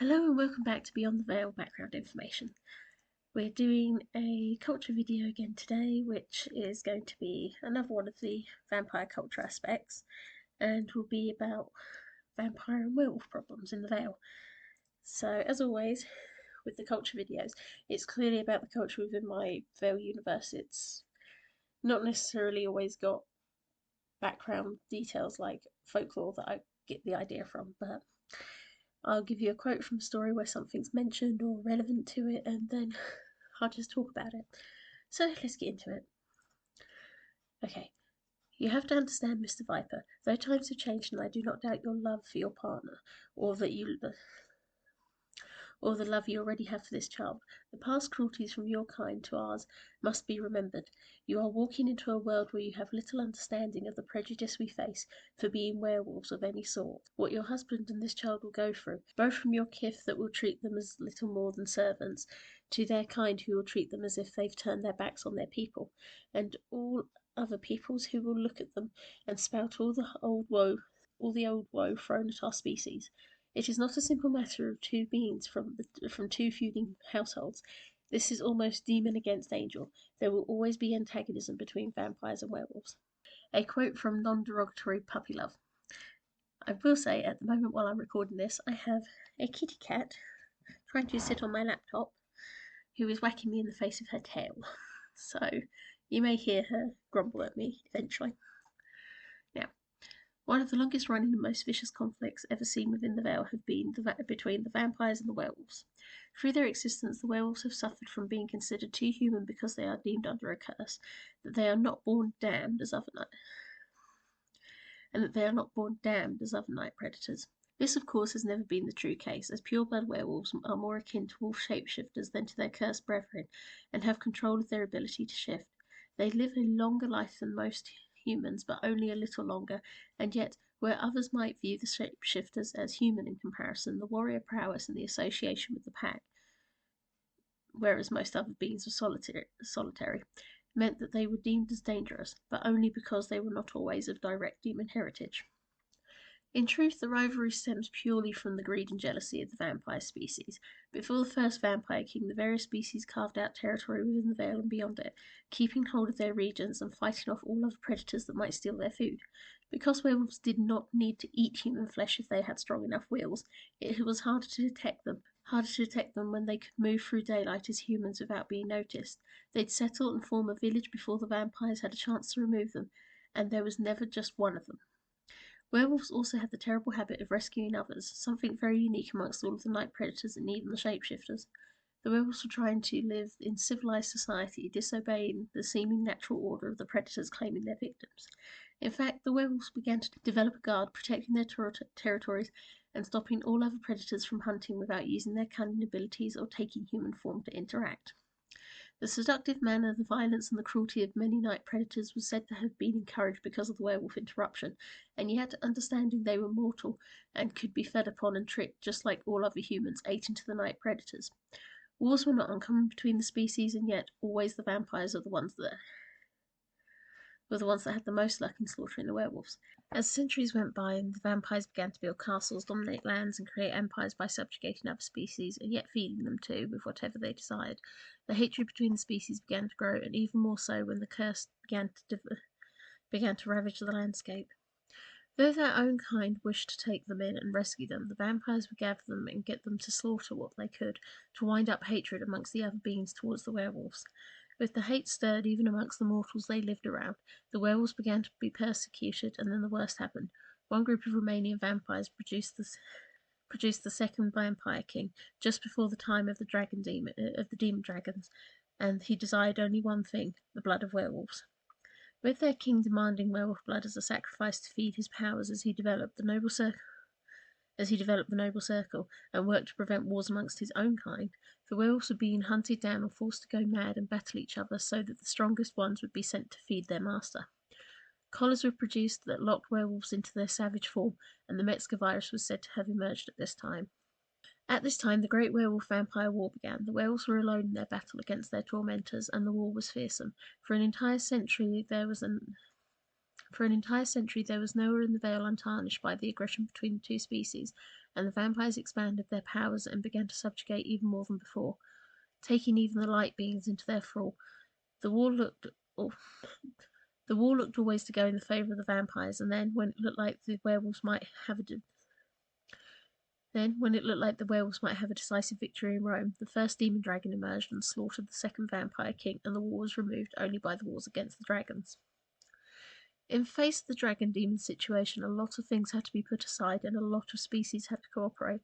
Hello and welcome back to Beyond the Veil background information. We're doing a culture video again today, which is going to be another one of the vampire culture aspects, and will be about vampire and werewolf problems in the Vale. So, as always, with the culture videos, it's clearly about the culture within my Vale universe. It's not necessarily always got background details like folklore that I get the idea from, but I'll give you a quote from a story where something's mentioned or relevant to it, and then I'll just talk about it. So let's get into it. Okay, you have to understand, Mr. Viper, though times have changed and I do not doubt your love for your partner, or that you or the love you already have for this child. The past cruelties from your kind to ours must be remembered. You are walking into a world where you have little understanding of the prejudice we face for being werewolves of any sort. What your husband and this child will go through, both from your kith that will treat them as little more than servants, to their kind who will treat them as if they've turned their backs on their people, and all other peoples who will look at them and spout all the old woe thrown at our species. It is not a simple matter of two beings from two feuding households. This is almost demon against angel. There will always be antagonism between vampires and werewolves. A quote from Non-Derogatory Puppy Love. I will say, at the moment while I'm recording this, I have a kitty cat trying to sit on my laptop who is whacking me in the face with her tail. So you may hear her grumble at me eventually. Now, one of the longest running and most vicious conflicts ever seen within the Vale have been between the vampires and the werewolves. Through their existence, the werewolves have suffered from being considered too human because they are deemed under a curse, that they are not born damned as other night predators. This, of course, has never been the true case, as pure-blood werewolves are more akin to wolf shapeshifters than to their cursed brethren, and have control of their ability to shift. They live a longer life than most humans, but only a little longer, and yet, where others might view the shapeshifters as human in comparison, the warrior prowess and the association with the pack, whereas most other beings were solitary, meant that they were deemed as dangerous, but only because they were not always of direct demon heritage. In truth, the rivalry stems purely from the greed and jealousy of the vampire species. Before the first vampire king, the various species carved out territory within the Vale and beyond it, keeping hold of their regions and fighting off all other predators that might steal their food. Because werewolves did not need to eat human flesh if they had strong enough wills, it was harder to detect them when they could move through daylight as humans without being noticed. They'd settle and form a village before the vampires had a chance to remove them, and there was never just one of them. Werewolves also have the terrible habit of rescuing others, something very unique amongst all of the night predators and even the shapeshifters. The werewolves were trying to live in civilized society, disobeying the seeming natural order of the predators claiming their victims. In fact, the werewolves began to develop a guard protecting their territories and stopping all other predators from hunting without using their cunning abilities or taking human form to interact. The seductive manner, the violence, and the cruelty of many night predators was said to have been encouraged because of the werewolf interruption, and yet, understanding they were mortal and could be fed upon and tricked just like all other humans, ate into the night predators. Wars were not uncommon between the species, and yet always the vampires are the ones that had the most luck in slaughtering the werewolves. As centuries went by and the vampires began to build castles, dominate lands, and create empires by subjugating other species, and yet feeding them too with whatever they desired, the hatred between the species began to grow, and even more so when the curse began to ravage the landscape. Though their own kind wished to take them in and rescue them, the vampires would gather them and get them to slaughter what they could, to wind up hatred amongst the other beings towards the werewolves. With the hate stirred even amongst the mortals they lived around, the werewolves began to be persecuted, and then the worst happened. One group of Romanian vampires produced the second vampire king just before the time of the demon dragons, and he desired only one thing: the blood of werewolves. With their king demanding werewolf blood as a sacrifice to feed his powers as he developed the noble circle and worked to prevent wars amongst his own kind, the werewolves were being hunted down or forced to go mad and battle each other so that the strongest ones would be sent to feed their master. Collars were produced that locked werewolves into their savage form, and the Metzger virus was said to have emerged at this time. At this time, the Great Werewolf-Vampire War began. The werewolves were alone in their battle against their tormentors, and the war was fearsome. For an entire century, there was nowhere in the Vale untarnished by the aggression between the two species, and the vampires expanded their powers and began to subjugate even more than before, taking even the light beings into their thrall. The war looked oh, the war looked always to go in the favour of the vampires, and then when it looked like the werewolves might have a decisive victory in Rome, the first demon dragon emerged and slaughtered the second vampire king, and the war was removed only by the wars against the dragons. In face of the dragon-demon situation, a lot of things had to be put aside and a lot of species had to cooperate.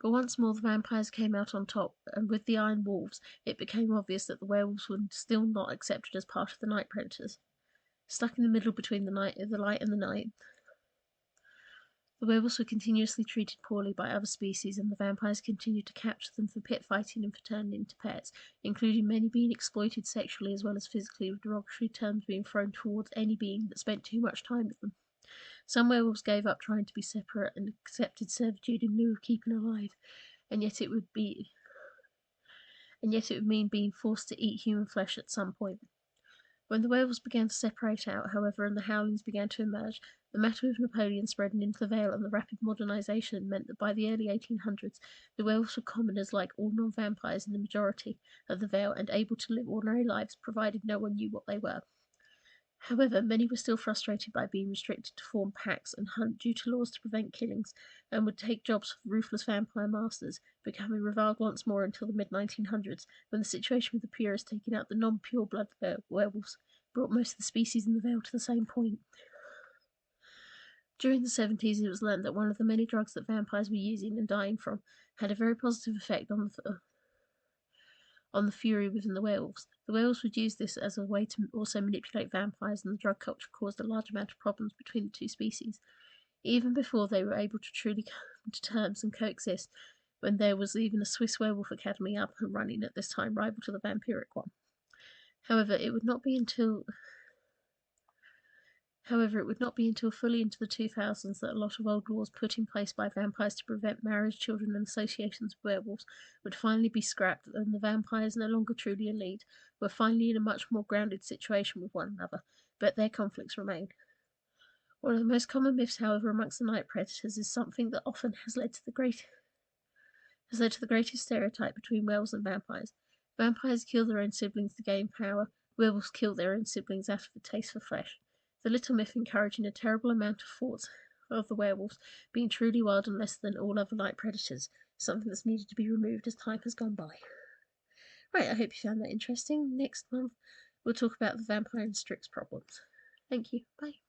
But once more the vampires came out on top, and with the Iron Wolves, it became obvious that the werewolves were still not accepted as part of the night predators. Stuck in the middle between the light and the night, the werewolves were continuously treated poorly by other species, and the vampires continued to capture them for pit fighting and for turning into pets, including many being exploited sexually as well as physically, with derogatory terms being thrown towards any being that spent too much time with them. Some werewolves gave up trying to be separate and accepted servitude in lieu of keeping alive, and yet it would mean being forced to eat human flesh at some point. When the werewolves began to separate out, however, and the howlings began to emerge, the matter with Napoleon spreading into the Vale and the rapid modernisation meant that by the early 1800s, the werewolves were commoners like all non-vampires in the majority of the Vale and able to live ordinary lives, provided no one knew what they were. However, many were still frustrated by being restricted to form packs and hunt due to laws to prevent killings, and would take jobs for ruthless vampire masters, becoming reviled once more until the mid-1900s, when the situation with the purists taking out the non-pure blood werewolves brought most of the species in the Vale to the same point. During the 70s, it was learned that one of the many drugs that vampires were using and dying from had a very positive effect on the fury within the werewolves. The werewolves would use this as a way to also manipulate vampires, and the drug culture caused a large amount of problems between the two species, even before they were able to truly come to terms and coexist, when there was even a Swiss werewolf academy up and running at this time, rival to the vampiric one. However, it would not be until fully into the 2000s that a lot of old laws put in place by vampires to prevent marriage, children, and associations with werewolves would finally be scrapped, and the vampires, no longer truly elite, were finally in a much more grounded situation with one another, but their conflicts remain. One of the most common myths, however, amongst the night predators is something that often has led to the greatest stereotype between werewolves and vampires. Vampires kill their own siblings to gain power, werewolves kill their own siblings out of a taste for flesh. The little myth encouraging a terrible amount of thoughts of the werewolves being truly wild and less than all other night predators, something that's needed to be removed as time has gone by. Right, I hope you found that interesting. Next month, we'll talk about the vampire and Strix problems. Thank you. Bye.